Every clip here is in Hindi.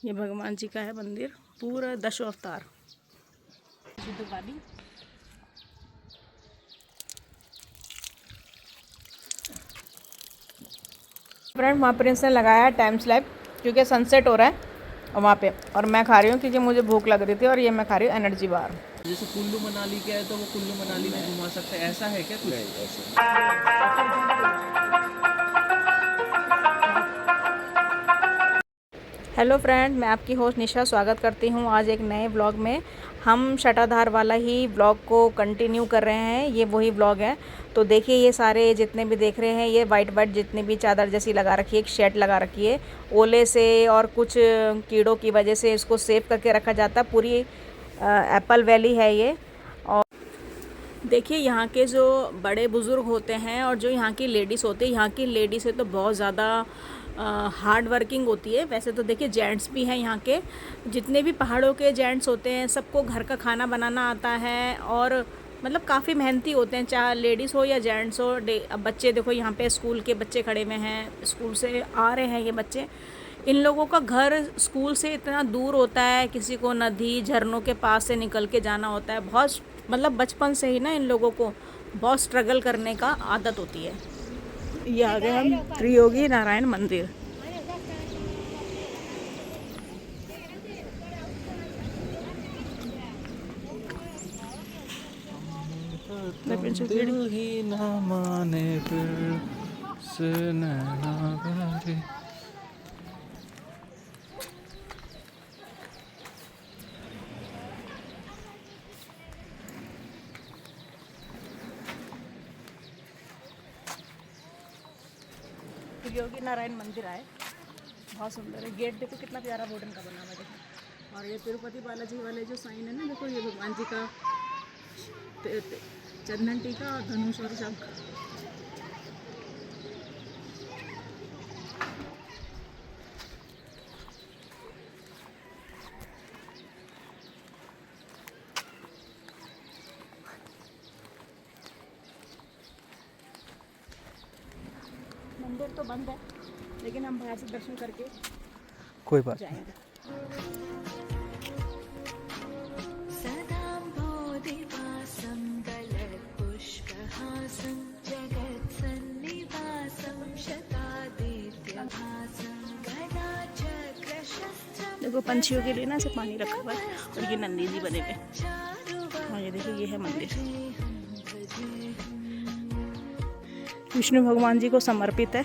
ये भगवान जी का है मंदिर, पूरा 10 अवतार। फ्रेंड वहाँ पर इसने लगाया टाइम स्लैब क्योंकि सनसेट हो रहा है और वहाँ पे, और मैं खा रही हूँ क्योंकि मुझे भूख लग रही थी, और ये मैं खा रही हूँ एनर्जी बार। जैसे कुल्लू मनाली क्या है तो वो कुल्लू मनाली में घुमा सकते हैं, ऐसा है क्या कुछ? नहीं ऐसा। हेलो फ्रेंड, मैं आपकी होस्ट निशा स्वागत करती हूँ आज एक नए ब्लॉग में। हम शटाधार वाला ही ब्लॉग को कंटिन्यू कर रहे हैं, ये वही ब्लॉग है। तो देखिए ये सारे जितने भी देख रहे हैं, ये वाइट वाइट जितनी भी चादर जैसी लगा रखी है, एक शेड लगा रखी है, ओले से और कुछ कीड़ों की वजह से इसको सेव करके रखा जाता है। पूरी एप्पल वैली है ये। और देखिए यहाँ के जो बड़े बुज़ुर्ग होते हैं और जो यहाँ की लेडीज़ होती है, यहाँ की लेडीज़ है तो बहुत ज़्यादा हार्ड वर्किंग होती है। वैसे तो देखिए जेंट्स भी हैं यहाँ के, जितने भी पहाड़ों के जेंट्स होते हैं सबको घर का खाना बनाना आता है, और मतलब काफ़ी मेहनती होते हैं, चाहे लेडीज़ हो या जेंट्स हो। अब बच्चे देखो यहाँ पे स्कूल के बच्चे खड़े हुए हैं, स्कूल से आ रहे हैं ये बच्चे। इन लोगों का घर स्कूल से इतना दूर होता है, किसी को नदी झरनों के पास से निकल के जाना होता है। बहुत मतलब बचपन से ही ना इन लोगों को बहुत स्ट्रगल करने का आदत होती है। ये आ गए हम त्रियोगी नारायण मंदिर। दिल ही ना माने फिर से नैना भरे। त्रियोगी नारायण मंदिर आए, बहुत सुंदर है। गेट देखो कितना प्यारा वुडन का बना हुआ है, देखो। और ये तिरुपति बालाजी वाले जो साइन है ना, देखो ये भगवान जी का चंदन टीका और धनुष और शंख। मंदिर तो बंद है लेकिन हम बाहर से दर्शन करके कोई बात जाएंगे। देखो पंछियों के लिए ना ऐसे पानी रखा हुआ है, और ये नंदी जी बने हुए। हाँ ये देखिए ये है मंदिर, विष्णु भगवान जी को समर्पित है।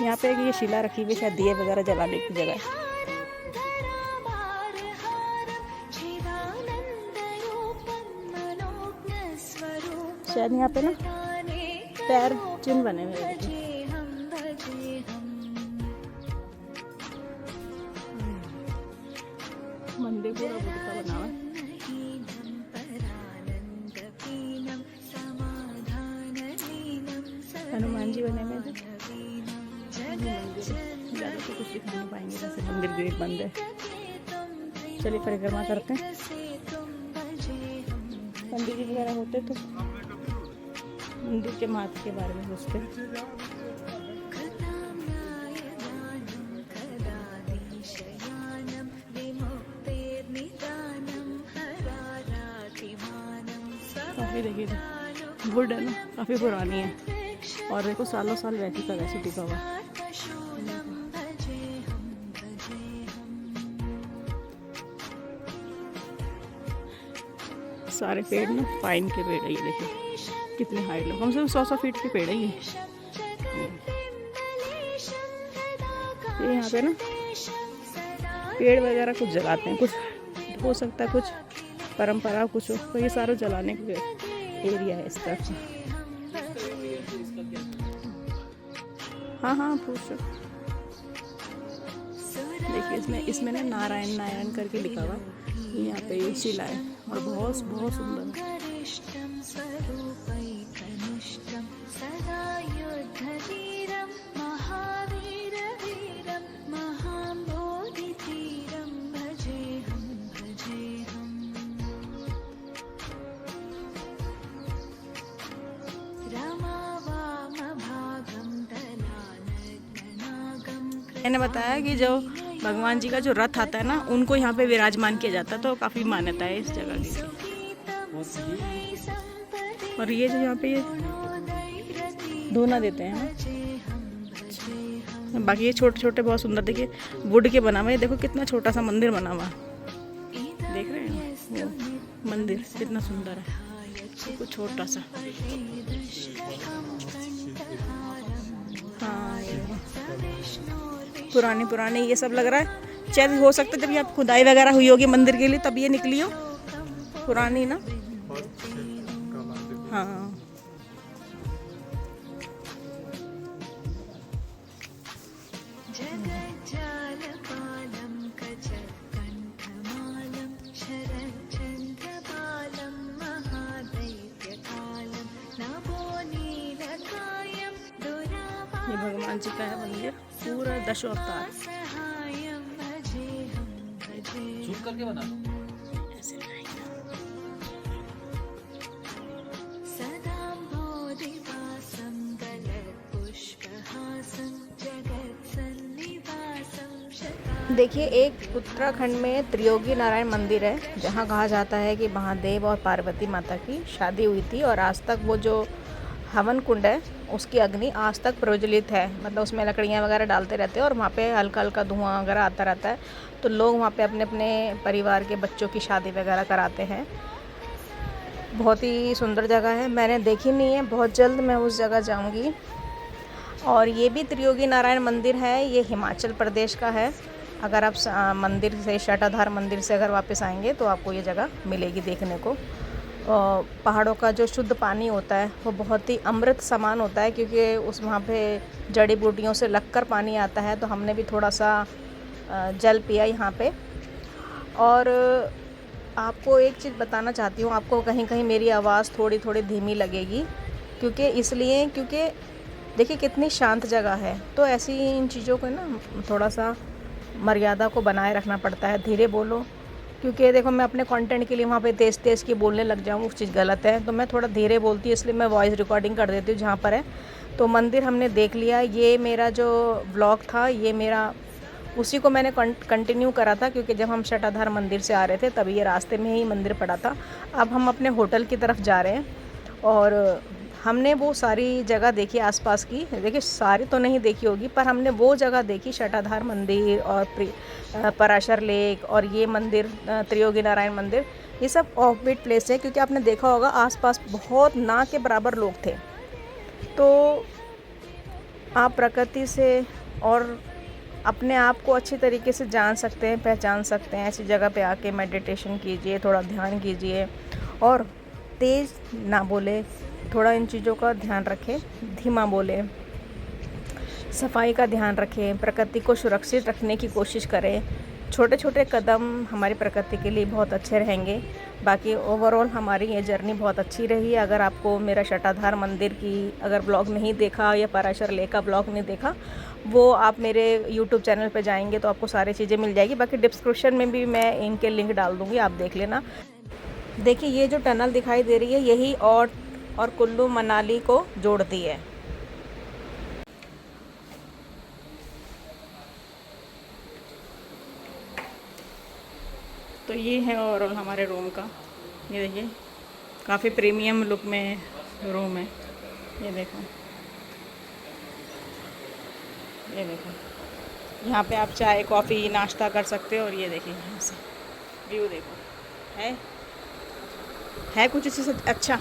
यहाँ पे ये शिला रखी हुई, शायद दिए वगैरह जलाने की जगह है। शायद यहाँ पे ना पैर चिन्ह बने हुए हैं। मंदिर पूरा बुद्ध का बना हुआ है। हनुमान जी बने हुए थे। ज़्यादा तो कुछ दिखा नहीं पाएंगे, जैसे मंदिर गेट बंद है। चलिए परिक्रमा करते हैं। पंडित जी वगैरह होते तो मंदिर के महत्व के बारे में सोचते हैं। काफ़ी देखिए वुड है ना, काफ़ी पुरानी है, और देखो सालों साल वैसी का वैसे टिका हुआ है। सारे पेड़ ना पाइन के पेड़ है, ये देखिए कितने हाइट लो, कम से कम 100 फीट के पेड़ है ये। यहाँ पे ना पेड़ वगैरह कुछ जलाते हैं, कुछ हो सकता है कुछ परंपरा कुछ हो, तो ये सारा जलाने के एरिया है इस तरफ। हाँ पूछो। देखिए इसमें ना नारायण नारायण करके लिखा हुआ है, यहाँ पे ये शिला है और बहुत बहुत सुंदर है। मैंने बताया कि जो भगवान जी का जो रथ आता है ना, उनको यहाँ पे विराजमान किया जाता है, तो काफ़ी मान्यता है इस जगह की। और ये जो यहाँ पे ये धोना देते हैं ना। बाकी ये छोटे छोटे बहुत सुंदर, देखिए वुड के बना हुआ है। देखो कितना छोटा सा मंदिर बना हुआ, देख रहे हैं वो मंदिर कितना सुंदर है, कुछ छोटा सा। हाँ ये पुरानी पुरानी ये सब लग रहा है। शायद हो सकता है जब यहाँ खुदाई वगैरह हुई होगी मंदिर के लिए तब ये निकली हो पुरानी ना। हाँ ये भगवान जी का है मंदिर, पूरा दशो अवतार। जूम करके बना लो। देखिए एक उत्तराखंड में त्रियोगी नारायण मंदिर है, जहाँ कहा जाता है कि महादेव और पार्वती माता की शादी हुई थी और आज तक वो जो हवन कुंड है उसकी अग्नि आज तक प्रज्वलित है। मतलब उसमें लकड़ियाँ वगैरह डालते रहते हैं और वहाँ पे हल्का हल्का धुआं वगैरह आता रहता है, तो लोग वहाँ पे अपने अपने परिवार के बच्चों की शादी वगैरह कराते हैं। बहुत ही सुंदर जगह है, मैंने देखी नहीं है, बहुत जल्द मैं उस जगह जाऊँगी। और ये भी त्रियोगी नारायण मंदिर है, ये हिमाचल प्रदेश का है। अगर आप मंदिर से शटाधार मंदिर से अगर वापस आएंगे तो आपको ये जगह मिलेगी देखने को। पहाड़ों का जो शुद्ध पानी होता है वो बहुत ही अमृत समान होता है, क्योंकि उस वहाँ पे जड़ी बूटियों से लगकर पानी आता है। तो हमने भी थोड़ा सा जल पिया यहाँ पे। और आपको एक चीज़ बताना चाहती हूँ, आपको कहीं कहीं मेरी आवाज़ थोड़ी थोड़ी धीमी लगेगी, क्योंकि देखिए कितनी शांत जगह है। तो ऐसी इन चीज़ों को ना थोड़ा सा मर्यादा को बनाए रखना पड़ता है, धीरे बोलो। क्योंकि देखो मैं अपने कंटेंट के लिए वहाँ पे तेज़ तेज़ की बोलने लग जाऊँ, उस चीज़ गलत है। तो मैं थोड़ा धीरे बोलती हूँ, इसलिए मैं वॉइस रिकॉर्डिंग कर देती हूँ जहाँ पर है। तो मंदिर हमने देख लिया, ये मेरा जो व्लॉग था ये मेरा उसी को मैंने कंटिन्यू करा था, क्योंकि जब हम शटाधार मंदिर से आ रहे थे तभी ये रास्ते में ही मंदिर पड़ा था। अब हम अपने होटल की तरफ जा रहे हैं और हमने वो सारी जगह देखी आसपास की। देखिए सारी तो नहीं देखी होगी, पर हमने वो जगह देखी, शटाधार मंदिर और पराशर लेक और ये मंदिर त्रियोगी नारायण मंदिर। ये सब ऑफ बीट प्लेस है, क्योंकि आपने देखा होगा आसपास बहुत ना के बराबर लोग थे। तो आप प्रकृति से और अपने आप को अच्छी तरीके से जान सकते हैं, पहचान सकते हैं। ऐसी जगह पे आके मेडिटेशन कीजिए, थोड़ा ध्यान कीजिए और तेज़ ना बोले, थोड़ा इन चीज़ों का ध्यान रखें, धीमा बोले, सफाई का ध्यान रखें, प्रकृति को सुरक्षित रखने की कोशिश करें। छोटे छोटे कदम हमारी प्रकृति के लिए बहुत अच्छे रहेंगे। बाकी ओवरऑल हमारी ये जर्नी बहुत अच्छी रही। अगर आपको मेरा शटाधार मंदिर की अगर ब्लॉग नहीं देखा या पराशर लेक का ब्लॉग नहीं देखा, वो आप मेरे यूट्यूब चैनल पे जाएंगे तो आपको सारी चीज़ें मिल जाएगी। बाकी डिस्क्रिप्शन में भी मैं इनके लिंक डाल दूँगी, आप देख लेना। देखिए ये जो टनल दिखाई दे रही है यही और कुल्लू मनाली को जोड़ती है। तो ये है ओवरऑल हमारे रूम का, ये देखिए काफ़ी प्रीमियम लुक में रूम है। ये देखो, ये देखो यहाँ पे आप चाय कॉफ़ी नाश्ता कर सकते हो। और ये देखिए यहाँ से व्यू देखो, है कुछ इससे अच्छा,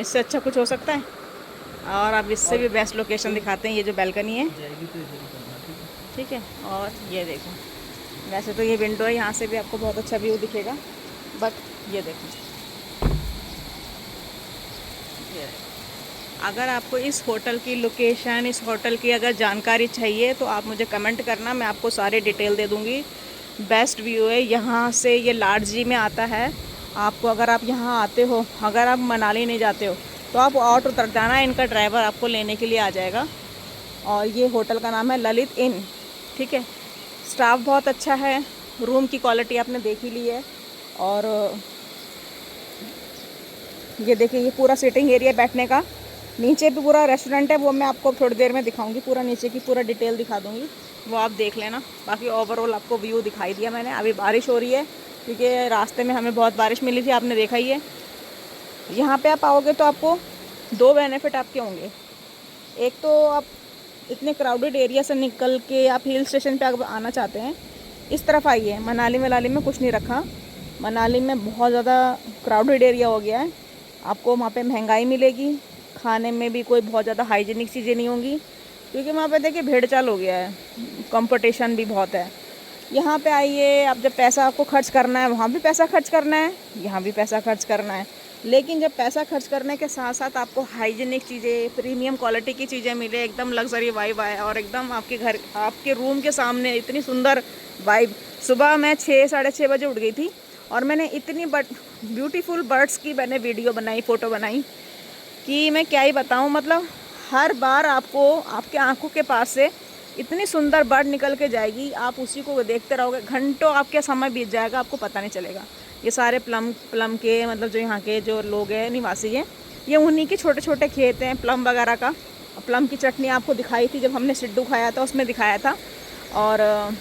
इससे अच्छा कुछ हो सकता है। और अब इससे भी बेस्ट लोकेशन दिखाते हैं, ये जो बैल्कनी है, ठीक है। और ये देखो, वैसे तो ये विंडो है, यहाँ से भी आपको बहुत अच्छा व्यू दिखेगा, बट ये देखो, ये अगर आपको इस होटल की लोकेशन, इस होटल की अगर जानकारी चाहिए तो आप मुझे कमेंट करना, मैं आपको सारे डिटेल दे दूँगी। बेस्ट व्यू है यहाँ से, ये लाडजी में आता है। आपको अगर आप यहाँ आते हो, अगर आप मनाली नहीं जाते हो तो आप ऑटो उतर जाना, इनका ड्राइवर आपको लेने के लिए आ जाएगा। और ये होटल का नाम है ललित इन, ठीक है। स्टाफ बहुत अच्छा है, रूम की क्वालिटी आपने देख ही ली है। और ये देखिए ये पूरा सिटिंग एरिया बैठने का, नीचे भी पूरा रेस्टोरेंट है, वो मैं आपको थोड़ी देर में दिखाऊंगी, पूरा नीचे की पूरा डिटेल दिखा दूंगी, वो आप देख लेना। बाकी ओवरऑल आपको व्यू दिखाई दिया मैंने। अभी बारिश हो रही है क्योंकि रास्ते में हमें बहुत बारिश मिली थी, आपने देखा ही है। यहाँ पे आप आओगे तो आपको 2 बेनिफिट आपके होंगे। एक तो आप इतने क्राउडेड एरिया से निकल के आप हिल स्टेशन पे अगर आना चाहते हैं, इस तरफ आइए। मनाली में कुछ नहीं रखा, मनाली में बहुत ज़्यादा क्राउडेड एरिया हो गया है। आपको वहाँ पे महंगाई मिलेगी, खाने में भी कोई बहुत ज़्यादा हाइजीनिक चीज़ें नहीं होंगी, क्योंकि वहाँ पे देखिए भीड़ चाल हो गया है, कंपटीशन भी बहुत है। यहाँ पे आइए, आप जब पैसा आपको खर्च करना है, वहाँ भी पैसा खर्च करना है, यहाँ भी पैसा खर्च करना है, लेकिन जब पैसा खर्च करने के साथ साथ आपको हाइजीनिक चीज़ें, प्रीमियम क्वालिटी की चीज़ें मिले, एकदम लग्जरी वाइब आए, और एकदम आपके घर, आपके रूम के सामने इतनी सुंदर वाइब। सुबह मैं 6 साढ़े 6 बजे उठ गई थी और मैंने इतनी ब्यूटीफुल बर्ड्स की मैंने वीडियो बनाई, फ़ोटो बनाई कि मैं क्या ही बताऊँ। मतलब हर बार आपको आपके आंखों के पास से इतनी सुंदर बर्ड निकल के जाएगी, आप उसी को देखते रहोगे, घंटों आपके समय बीत जाएगा, आपको पता नहीं चलेगा। ये सारे प्लम के, मतलब जो यहाँ के जो लोग हैं, निवासी हैं, ये उन्हीं के छोटे छोटे खेत हैं प्लम वगैरह का। प्लम की चटनी आपको दिखाई थी जब हमने सिड्डू खाया था, उसमें दिखाया था। और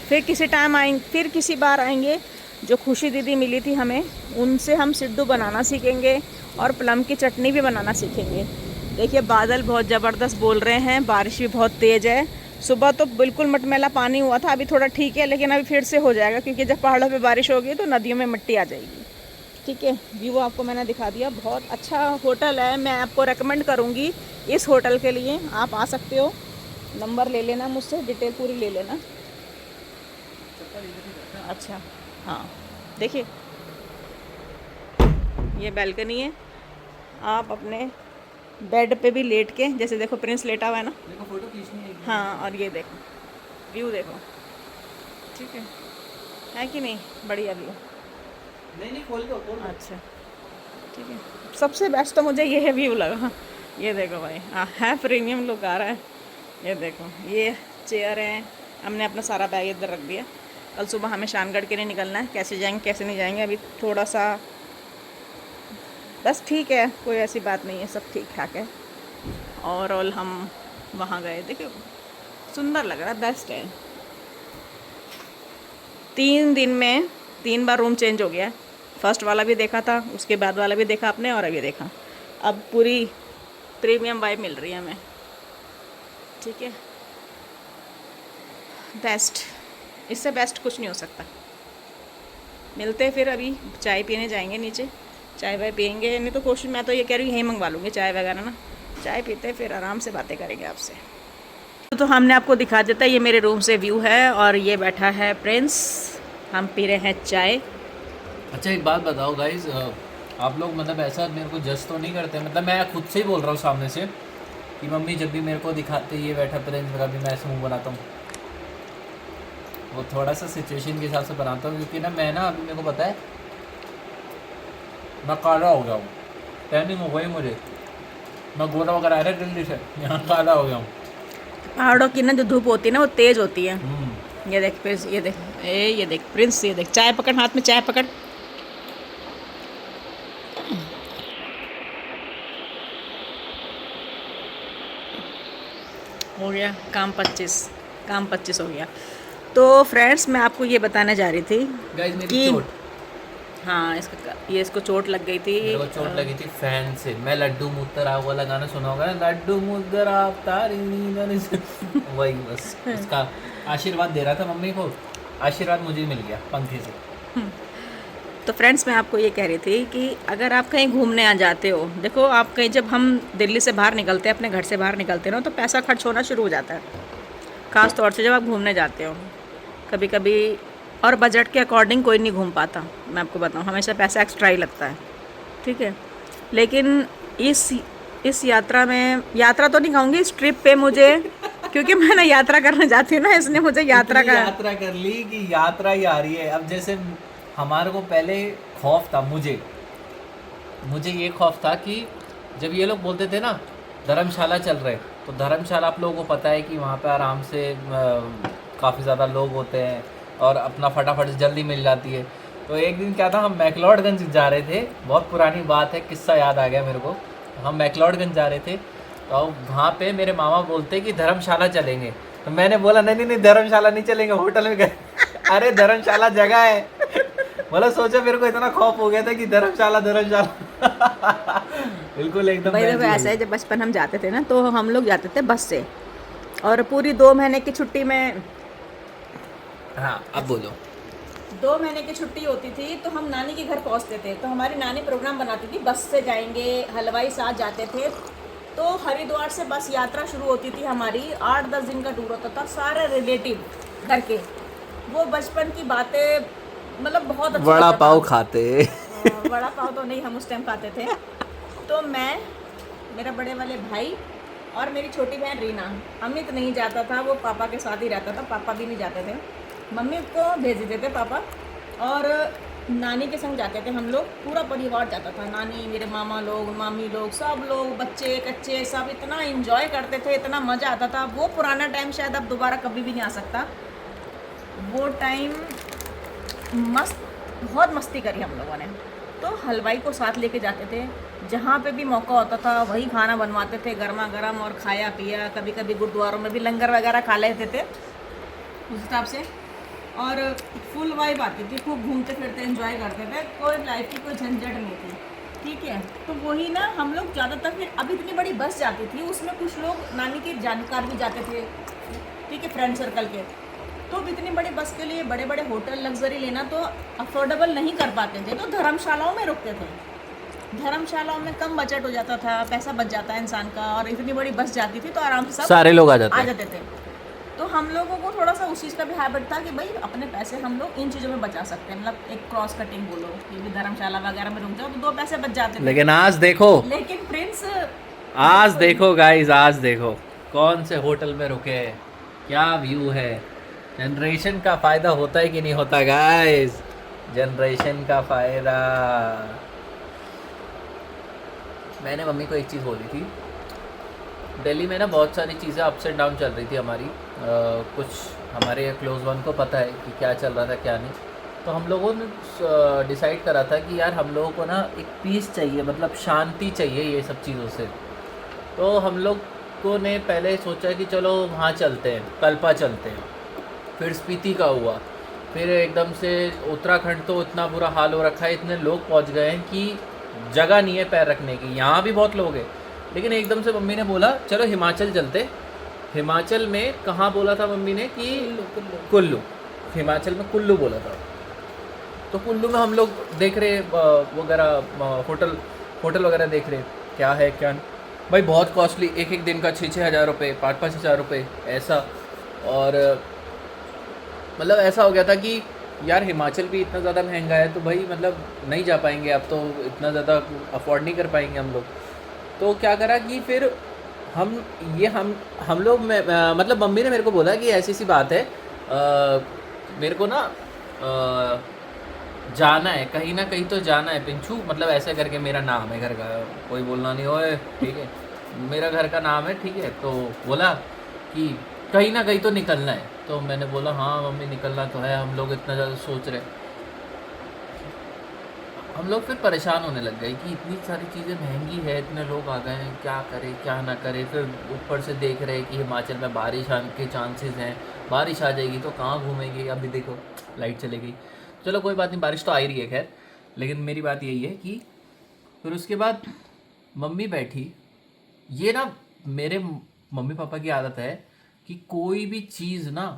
फिर किसी बार आएंगे, जो खुशी दीदी मिली थी हमें, उनसे हम सिड्डू बनाना सीखेंगे और प्लम की चटनी भी बनाना सीखेंगे। देखिए बादल बहुत ज़बरदस्त बोल रहे हैं, बारिश भी बहुत तेज़ है। सुबह तो बिल्कुल मटमैला पानी हुआ था, अभी थोड़ा ठीक है, लेकिन अभी फिर से हो जाएगा, क्योंकि जब पहाड़ों पे बारिश होगी तो नदियों में मिट्टी आ जाएगी। ठीक है, व्यू आपको मैंने दिखा दिया। बहुत अच्छा होटल है, मैं आपको रेकमेंड करूँगी इस होटल के लिए। आप आ सकते हो, नंबर ले लेना मुझसे, डिटेल पूरी ले लेना। अच्छा हाँ, देखिए ये बैल्कनी है, आप अपने बेड पे भी लेट के, जैसे देखो प्रिंस लेटा हुआ है ना, देखो फोटो खींचनी है। हाँ, और ये देखो व्यू देखो, ठीक है कि नहीं, बढ़िया व्यू। नहीं खोल दो। अच्छा ठीक है, सबसे बेस्ट तो मुझे ये व्यू लगा। ये देखो भाई, है प्रीमियम लुक आ रहा है। ये देखो, ये चेयर है, हमने अपना सारा बैग इधर रख दिया। कल सुबह हमें शानगढ़ के लिए निकलना है, कैसे जाएंगे कैसे नहीं जाएंगे अभी थोड़ा सा, बस ठीक है, कोई ऐसी बात नहीं है, सब ठीक ठाक है। ओवरऑल हम वहाँ गए, देखिए सुंदर लग रहा है, बेस्ट है। 3 दिन में 3 बार रूम चेंज हो गया। फर्स्ट वाला भी देखा था, उसके बाद वाला भी देखा आपने, और अभी देखा। अब पूरी प्रीमियम वाइब मिल रही है हमें, ठीक है, बेस्ट, इससे बेस्ट कुछ नहीं हो सकता। मिलते हैं फिर, अभी चाय पीने जाएंगे नीचे, चाय वाय पियेंगे, नहीं तो कोशिश, मैं तो ये कह रही हूँ यहीं मंगवा लूँगी चाय वगैरह ना। चाय पीते फिर आराम से बातें करेंगे आपसे। तो हमने आपको दिखा देता है, ये मेरे रूम से व्यू है, और ये बैठा है प्रिंस, हम पी रहे हैं चाय। अच्छा एक बात बताओ गाइज, आप लोग मतलब ऐसा मेरे को जज तो नहीं करते? मतलब मैं खुद से ही बोल रहा हूँ सामने से कि मम्मी जब भी मेरे को दिखाते ये बैठा प्रिंस, मेरा भी मैं ऐसे मुँह बनाता हूँ। वो थोड़ा सा सिचुएशन के हिसाब से बनाता हूँ, क्योंकि ना मैं ना, अभी मेरे को पता है मैं काला हो गया हूँ, टैनिंग हो गई मुझे, मैं गोरा वगैरह आ रहा है दिल्ली से, यहाँ काला हो गया हूँ। पहाड़ों की ना जो धूप होती है ना, वो तेज़ होती है। ये देख प्रिंस, ये देख, ये देख प्रिंस, ये देख, चाय पकड़, हाथ में चाय पकड़। हो गया काम 25 हो गया। तो फ्रेंड्स, मैं आपको ये बताने जा रही थी कि हाँ, इसको चोट लग गई थी, मेरे को चोट लगी थी फैन से। मैं लड्डू मुद्दरा वाला गाना सुना होगा ना, लड्डू मुद्दरा तारी नींद से, वही बस उसका आशीर्वाद दे रहा था मम्मी को, आशीर्वाद मुझे मिल गया पंखे से। तो फ्रेंड्स, मैं आपको ये कह रही थी कि अगर आप कहीं घूमने आ जाते हो, देखो आप कहीं, जब हम दिल्ली से बाहर निकलते हैं, अपने घर से बाहर निकलते हैं ना, तो पैसा खर्च होना शुरू हो जाता है, ख़ास तौर से जब आप घूमने जाते हो। कभी कभी और बजट के अकॉर्डिंग कोई नहीं घूम पाता, मैं आपको बताऊं, हमेशा पैसा एक्स्ट्रा ही लगता है, ठीक है। लेकिन इस यात्रा में, यात्रा तो नहीं कहूँगी, इस ट्रिप पे मुझे, क्योंकि मैं ना यात्रा करने जाती हूँ ना, इसने मुझे यात्रा कर ली कि यात्रा ही आ रही है। अब जैसे हमारे को पहले खौफ था, मुझे ये खौफ था कि जब ये लोग बोलते थे ना धर्मशाला चल रहे, तो धर्मशाला आप लोगों को पता है कि वहाँ पे आराम से काफ़ी ज़्यादा लोग होते हैं और अपना फटाफट जल्दी मिल जाती है। तो एक दिन क्या था, हम मैक्लोडगंज जा रहे थे, बहुत पुरानी बात है, किस्सा याद आ गया मेरे को। हम मैक्लोडगंज जा रहे थे, तो वहाँ पे मेरे मामा बोलते कि धर्मशाला चलेंगे। तो मैंने बोला नहीं नहीं नहीं, धर्मशाला नहीं चलेंगे, होटल में गए। अरे धर्मशाला जगह है। बोला सोचो, मेरे को इतना खौफ हो गया था कि धर्मशाला धर्मशाला। बिल्कुल एकदम भाई देखो ऐसा है, जब बचपन हम जाते थे ना तो हम लोग जाते थे बस से, और पूरी 2 महीने की छुट्टी में, हाँ अब बोलो। 2 महीने की छुट्टी होती थी तो हम नानी के घर पहुंचते थे। तो हमारी नानी प्रोग्राम बनाती थी, बस से जाएंगे, हलवाई साथ जाते थे। तो हरिद्वार से बस यात्रा शुरू होती थी हमारी, 8-10 दिन का टूर होता था, सारे रिलेटिव घर के। वो बचपन की बातें मतलब बहुत अच्छा वड़ा लगता पाव था। खाते। वड़ा पाव तो नहीं, हम उस टाइम खाते थे। तो मैं, मेरा बड़े वाले भाई और मेरी छोटी बहन रीना, अमित नहीं जाता था, वो पापा के साथ ही रहता था, पापा भी नहीं जाते थे, मम्मी को भेज देते थे पापा, और नानी के संग जाते थे हम लोग, पूरा परिवार जाता था, नानी, मेरे मामा लोग, मामी लोग, सब लोग, बच्चे कच्चे सब इतना एंजॉय करते थे, इतना मज़ा आता था। वो पुराना टाइम शायद अब दोबारा कभी भी नहीं आ सकता। वो टाइम मस्त, बहुत मस्ती करी हम लोगों ने। तो हलवाई को साथ लेके जाते थे, जहाँ पे भी मौका होता था वही खाना बनवाते थे गर्मा गर्म, और खाया पिया, कभी कभी गुरुद्वारों में भी लंगर वगैरह खा लेते थे उस हिसाब से, और फुल वाइब आती थी, खूब घूमते फिरते एंजॉय करते थे, कोई लाइफ की कोई झंझट नहीं थी। ठीक है, तो वही ना हम लोग ज़्यादातर, फिर अब इतनी बड़ी बस जाती थी, उसमें कुछ लोग नानी के जानकार भी जाते थे, ठीक है, फ्रेंड सर्कल के। तो अब इतनी बड़ी बस के लिए बड़े बड़े होटल लग्जरी लेना तो अफोर्डेबल नहीं कर पाते थे, तो धर्मशालाओं में रुकते थे। धर्मशालाओं में कम बजट हो जाता था, पैसा बच जाता है इंसान का, और इतनी बड़ी बस जाती थी तो आराम से सब सारे लोग आ आ जाते थे। तो हम लोगों को थोड़ा सा उस चीज़ का भी हैबिट था कि भाई अपने पैसे हम लोग इन चीज़ों में बचा सकते हैं, मतलब एक क्रॉस कटिंग बोलो कि भी धर्मशाला वगैरह में रुक जाओ तो 2 पैसे बच जाते थे। लेकिन आज देखो, लेकिन प्रिंस, आज देखो गाइस, आज देखो कौन से होटल में रुके हैं, क्या व्यू है। जनरेशन का फायदा होता है कि नहीं होता गाइस? जनरेशन का फायदा। मैंने मम्मी को एक चीज़ बोली थी, दिल्ली में ना बहुत सारी चीज़ें अप्स एंड डाउन चल रही थी हमारी, कुछ हमारे क्लोज वन को पता है कि क्या चल रहा था क्या नहीं। तो हम लोगों ने डिसाइड करा था कि यार हम लोगों को ना एक पीस चाहिए, मतलब शांति चाहिए ये सब चीज़ों से। तो हम लोगों ने पहले सोचा कि चलो वहाँ चलते हैं, कल्पा चलते हैं, फिर स्पीति का हुआ, फिर एकदम से उत्तराखंड तो इतना बुरा हाल हो रखा है, इतने लोग पहुँच गए हैं कि जगह नहीं है पैर रखने की, यहाँ भी बहुत लोग हैं। लेकिन एकदम से मम्मी ने बोला चलो हिमाचल चलते। हिमाचल में कहाँ बोला था मम्मी ने कि कुल्लू, हिमाचल में कुल्लू बोला था। तो कुल्लू में हम लोग देख रहे वगैरह, होटल वगैरह देख रहे, क्या है क्या नहीं। भाई बहुत कॉस्टली, एक एक दिन का 6-6 हज़ार रुपये, 5-5 हज़ार रुपये ऐसा। और मतलब ऐसा हो गया था कि यार हिमाचल भी इतना ज़्यादा महंगा है तो भाई मतलब नहीं जा पाएंगे, अब तो इतना ज़्यादा अफोर्ड नहीं कर पाएंगे हम लोग। तो क्या करा कि फिर हम लोग मतलब मम्मी ने मेरे को बोला कि ऐसी सी बात है, मेरे को ना जाना है कहीं ना कहीं, तो जाना है पिंचू, मतलब ऐसे करके मेरा नाम है घर का, कोई बोलना नहीं होए, ठीक है, मेरा घर का नाम है, ठीक है। तो बोला कि कहीं ना कहीं तो निकलना है। तो मैंने बोला हाँ मम्मी निकलना तो है, हम लोग इतना ज़्यादा सोच रहे। हम लोग फिर परेशान होने लग गए कि इतनी सारी चीज़ें महंगी है, इतने लोग आ गए हैं, क्या करें क्या ना करें। फिर ऊपर से देख रहे कि हिमाचल में बारिश आने के चांसेस हैं, बारिश आ जाएगी तो कहाँ घूमेंगे। अभी देखो लाइट चली गई, चलो कोई बात नहीं, बारिश तो आ ही रही है खैर। लेकिन मेरी बात यही है कि फिर उसके बाद मम्मी बैठी, ये ना मेरे मम्मी पापा की आदत है कि कोई भी चीज़ ना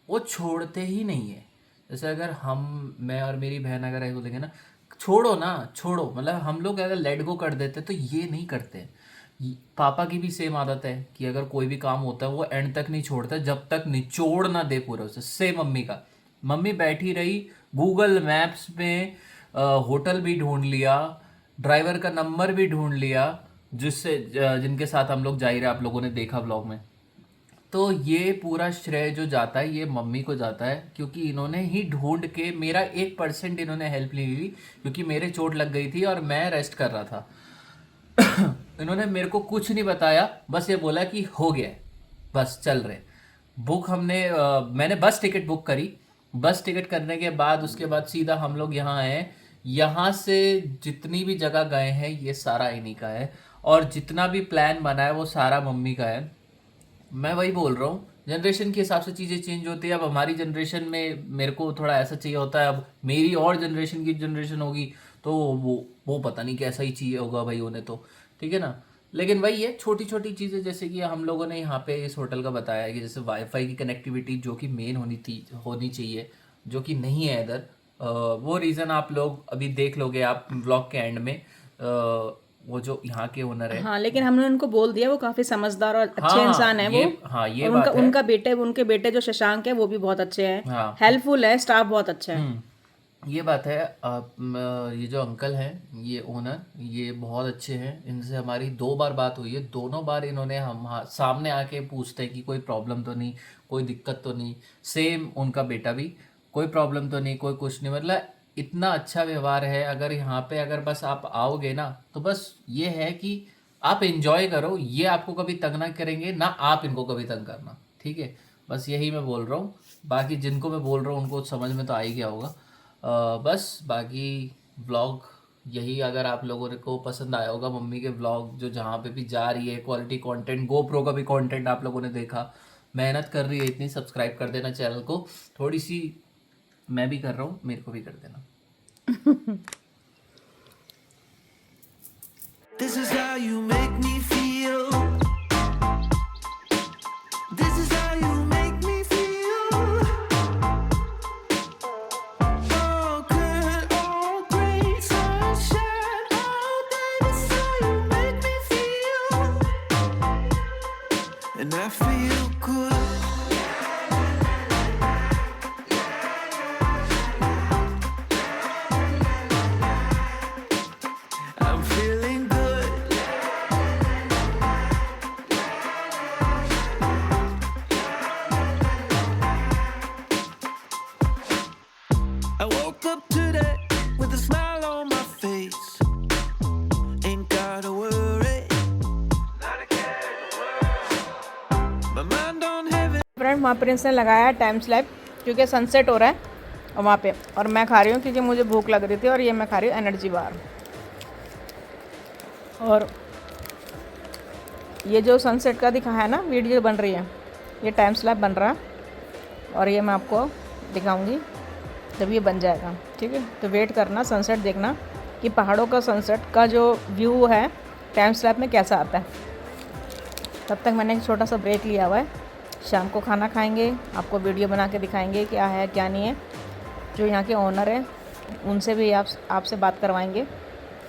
वो छोड़ते ही नहीं है। जैसे अगर मैं और मेरी बहन अगर ऐसे बोलेंगे ना छोड़ो ना छोड़ो, मतलब हम लोग अगर लेट गो कर देते तो ये नहीं करते। पापा की भी सेम आदत है कि अगर कोई भी काम होता है वो एंड तक नहीं छोड़ता जब तक निचोड़ ना दे पूरा उसे। सेम मम्मी का, मम्मी बैठी रही गूगल मैप्स में, होटल भी ढूंढ लिया, ड्राइवर का नंबर भी ढूंढ लिया, जिनके साथ हम लोग जा ही रहे, आप लोगों ने देखा ब्लॉग में। तो ये पूरा श्रेय जो जाता है ये मम्मी को जाता है, क्योंकि इन्होंने ही ढूंढ के, मेरा 1% इन्होंने हेल्प नहीं ली, क्योंकि मेरे चोट लग गई थी और मैं रेस्ट कर रहा था। इन्होंने मेरे को कुछ नहीं बताया, बस ये बोला कि हो गया बस चल रहे। बुक मैंने बस टिकट बुक करी, बस टिकट करने के बाद उसके बाद सीधा हम लोग यहाँ आए। यहाँ से जितनी भी जगह गए हैं ये सारा इन्हीं का है। और जितना भी प्लान बना है वो सारा मम्मी का है। मैं वही बोल रहा हूँ, जनरेशन के हिसाब से चीज़ें चेंज होती है। अब हमारी जनरेशन में मेरे को थोड़ा ऐसा चाहिए होता है, अब मेरी और जनरेशन की जनरेशन होगी तो वो पता नहीं कैसा ही चाहिए होगा भाई उन्हें, तो ठीक है ना। लेकिन वही है, छोटी छोटी चीज़ें जैसे कि हम लोगों ने यहाँ पे इस होटल का बताया है कि जैसे वाईफाई की कनेक्टिविटी जो कि मेन होनी चाहिए, जो कि नहीं है इधर। वो रीज़न आप लोग अभी देख लोगे आप व्लॉग के एंड में। वो जो यहाँ के ओनर है, हाँ, लेकिन हमने उनको बोल दिया, वो काफी समझदार और अच्छे हाँ इंसान है वो। हाँ ये और उनका बात है। उनके बेटे जो शशांक है वो भी बहुत अच्छे हैं, हाँ हेल्पफुल है, स्टाफ बहुत अच्छा है। ये बात है। ये जो अंकल हैं, ये ओनर, ये बहुत अच्छे हैं। इनसे हमारी 2 बार बात हुई है, दोनों बार इन्होंने सामने आके पूछते हैं कि कोई प्रॉब्लम तो नहीं, कोई दिक्कत तो नहीं। सेम उनका बेटा भी, कोई प्रॉब्लम तो नहीं, कोई कुछ नहीं, मतलब इतना अच्छा व्यवहार है। अगर यहाँ पे अगर बस आप आओगे ना तो बस ये है कि आप एंजॉय करो, ये आपको कभी तंग ना करेंगे ना आप इनको कभी तंग करना, ठीक है। बस यही मैं बोल रहा हूँ, बाकी जिनको मैं बोल रहा हूँ उनको समझ में तो आ ही गया होगा। बस बाकी व्लॉग यही, अगर आप लोगों को पसंद आया होगा मम्मी के व्लॉग, जो जहाँ पे भी जा रही है क्वालिटी कंटेंट, गोप्रो का भी कंटेंट आप लोगों ने देखा, मेहनत कर रही है इतनी, सब्सक्राइब कर देना चैनल को। थोड़ी सी मैं भी कर रहा हूँ, मेरे को भी कर देना। This is how you make me feel. This is how you make me feel. All good, all great, sunshine all day. This is how you make me feel. And I feel good. I'm feeling good. I woke up today with a smile on my face. Ain't gotta worry. My mind on heaven. Friend, वहाँ प्रिंस ने लगाया टाइम स्लैप क्योंकि सनसेट हो रहा है और वहाँ पे, और मैं खा रही हूँ क्योंकि मुझे भूख लग रही थी, और ये मैं खा रही हूँ एनर्जी बार। और ये जो सनसेट का दिखा है ना वीडियो बन रही है, ये टाइम स्लैप बन रहा है, और ये मैं आपको दिखाऊंगी जब ये बन जाएगा, ठीक है। तो वेट करना, सनसेट देखना कि पहाड़ों का सनसेट का जो व्यू है टाइम स्लैप में कैसा आता है। तब तक मैंने एक छोटा सा ब्रेक लिया हुआ है, शाम को खाना खाएंगे, आपको वीडियो बना के दिखाएंगे क्या है क्या नहीं है। जो यहाँ के ओनर हैं उनसे भी आपसे बात करवाएंगे,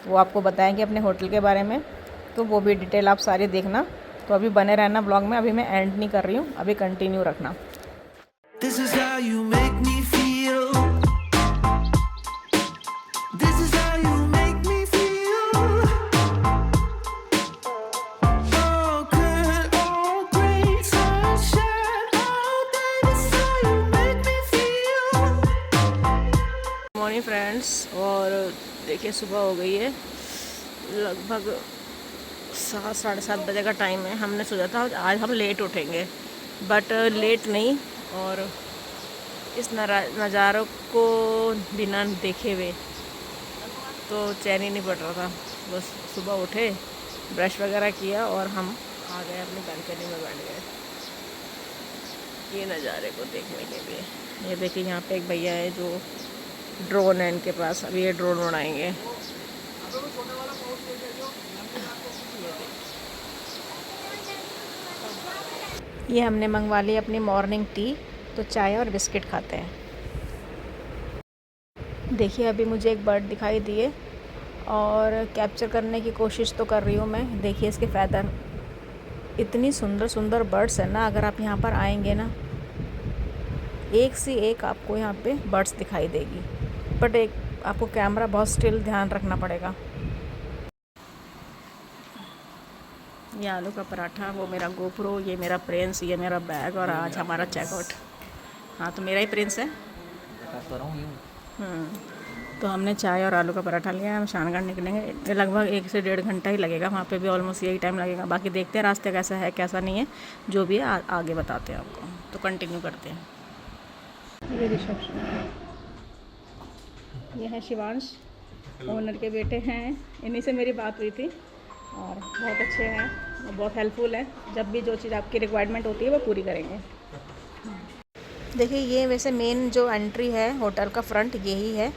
वो आपको बताएंगे अपने होटल के बारे में, तो वो भी डिटेल आप सारी देखना। तो अभी बने रहना ब्लॉग में, अभी मैं एंड नहीं कर रही हूँ, अभी कंटिन्यू रखना। This is how you make me feel. This is how you make me feel. All good, all great, sunshine all day. This is how you make me feel. Morning friends, और देखिए सुबह हो गई है, लगभग 7 साढ़े 7 बजे का टाइम है। हमने सोचा था आज हम लेट उठेंगे, बट लेट नहीं, और इस नज़ारों को बिना देखे हुए तो चैन ही नहीं पड़ रहा था। बस सुबह उठे, ब्रश वगैरह किया और हम आ गए अपनी बालकनी में बैठ गए ये नज़ारे को देखने के लिए। ये देखिए यहाँ पे एक भैया है जो ड्रोन है इनके पास, अभी ये ड्रोन उड़ाएंगे। ये हमने मंगवा ली अपनी मॉर्निंग टी, तो चाय और बिस्किट खाते हैं। देखिए अभी मुझे एक बर्ड दिखाई दिए और कैप्चर करने की कोशिश तो कर रही हूँ मैं। देखिए इसके फैदर, इतनी सुंदर सुंदर बर्ड्स है ना। अगर आप यहाँ पर आएंगे ना, एक से एक आपको यहाँ पे बर्ड्स दिखाई देगी, बट एक आपको कैमरा बहुत स्टिल ध्यान रखना पड़ेगा। ये आलू का पराठा, वो मेरा गोप्रो, ये मेरा प्रिंस, ये मेरा बैग, और आज हमारा चेकआउट। हाँ तो मेरा ही प्रिंस है। तो हमने चाय और आलू का पराठा लिया है। हम शानगढ़ निकलेंगे, लगभग 1 से 1.5 घंटा ही लगेगा, वहाँ पे भी ऑलमोस्ट यही टाइम लगेगा। बाकी देखते हैं रास्ते कैसा है कैसा नहीं है, जो भी है आगे बताते हैं आपको। तो कंटिन्यू करते हैं। ये रिसेप्शन, ये है शिवांश, ओनर के बेटे हैं, इन्हीं से मेरी बात हुई थी। और बहुत अच्छे हैं और बहुत हेल्पफुल है। जब भी जो चीज़ आपकी रिक्वायरमेंट होती है वो पूरी करेंगे। देखिए ये वैसे मेन जो एंट्री है होटल का फ्रंट यही है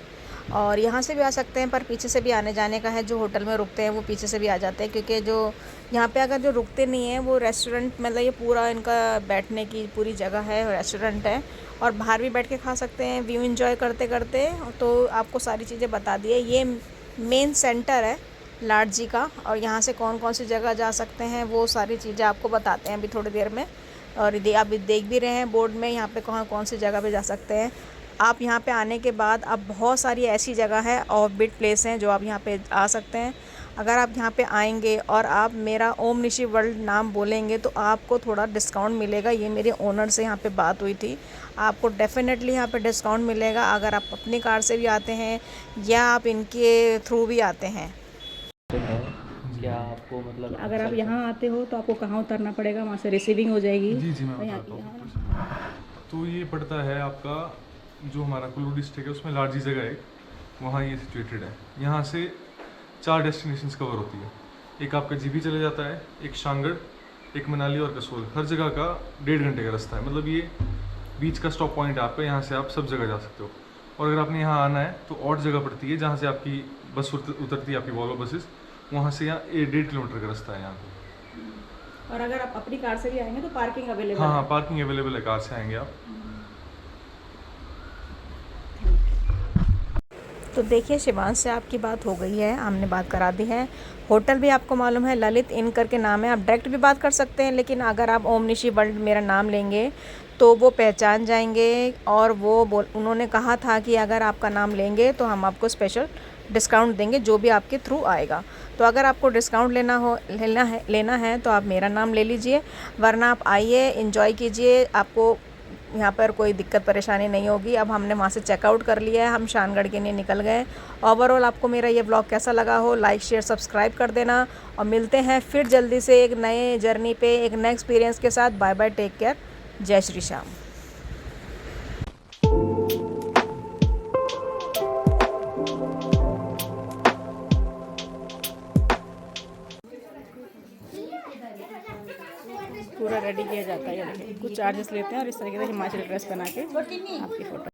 और यहाँ से भी आ सकते हैं, पर पीछे से भी आने जाने का है। जो होटल में रुकते हैं वो पीछे से भी आ जाते हैं, क्योंकि जो यहाँ पे अगर जो रुकते नहीं हैं वो रेस्टोरेंट, मतलब ये पूरा इनका बैठने की पूरी जगह है, रेस्टोरेंट है और बाहर भी बैठ के खा सकते हैं व्यू एंजॉय करते करते। तो आपको सारी चीज़ें बता दी है। ये मेन सेंटर है लाट जी का और यहाँ से कौन कौन सी जगह जा सकते हैं वो सारी चीज़ें आपको बताते हैं अभी थोड़ी देर में। और आप देख भी रहे हैं बोर्ड में यहाँ पे कौन कौन सी जगह पे जा सकते हैं। आप यहाँ पे आने के बाद अब बहुत सारी ऐसी जगह है ऑफ बीट प्लेस हैं जो आप यहाँ पे आ सकते हैं। अगर आप यहाँ पे आएंगे और आप मेरा ओम निशी वर्ल्ड नाम बोलेंगे तो आपको थोड़ा डिस्काउंट मिलेगा। ये मेरे ओनर से यहाँ पे बात हुई थी, आपको डेफिनेटली यहाँ पे डिस्काउंट मिलेगा अगर आप अपनी कार से भी आते हैं या आप इनके थ्रू भी आते हैं। क्या आपको मतलब अगर आप यहाँ आते हो तो आपको कहाँ उतरना पड़ेगा, वहाँ से रिसीविंग हो जाएगी। जी जी मैं बताता हूँ। तो ये पड़ता है आपका जो हमारा कुल्लू डिस्ट्रिक्ट है उसमें लार्जी जगह है, वहाँ ये सिचुएटेड है। यहाँ से 4 डेस्टिनेशंस कवर होती है। एक आपका जीबी चले जाता है, एक शांगड़, एक मनाली और कसोल। हर जगह का 1.5 घंटे का रास्ता है, मतलब ये बीच का स्टॉप पॉइंट है आपका। यहाँ से आप सब जगह जा सकते हो। और अगर आपने यहाँ आना है तो और जगह पड़ती है जहाँ से आपकी बस उतरती है, आपकी वॉल्वो बसेस, वहाँ से यहाँ 1.5 किलोमीटर का रास्ता है यहाँ पे। और अगर आप अपनी कार से भी आएंगे तो पार्किंग अवेलेबल हाँ हाँ पार्किंग अवेलेबल है, कार से आएंगे आप। तो देखिए शिवांश से आपकी बात हो गई है, हमने बात करा दी है। होटल भी आपको मालूम है, ललित इन करके नाम है। आप डायरेक्ट भी बात कर सकते हैं, लेकिन अगर आप ओम निशी वर्ल्ड मेरा नाम लेंगे तो वो पहचान जाएंगे। और वो उन्होंने कहा था कि अगर आपका नाम लेंगे तो हम आपको स्पेशल डिस्काउंट देंगे जो भी आपके थ्रू आएगा। तो अगर आपको डिस्काउंट लेना है तो आप मेरा नाम ले लीजिए, वरना आप आइए एंजॉय कीजिए। आपको यहाँ पर कोई दिक्कत परेशानी नहीं होगी। अब हमने वहाँ से चेकआउट कर लिया है, हम शानगढ़ के लिए निकल गए। ओवरऑल आपको मेरा ये व्लॉग कैसा लगा हो, लाइक शेयर सब्सक्राइब कर देना और मिलते हैं फिर जल्दी से एक नए जर्नी पे एक नए एक्सपीरियंस के साथ। बाय बाय, टेक केयर, जय श्री श्याम। पूरा रेडी किया जाता है, ये देखिए कुछ चार्जेस लेते हैं और इस तरीके से हिमाचली ड्रेस बना के आपकी फ़ोटो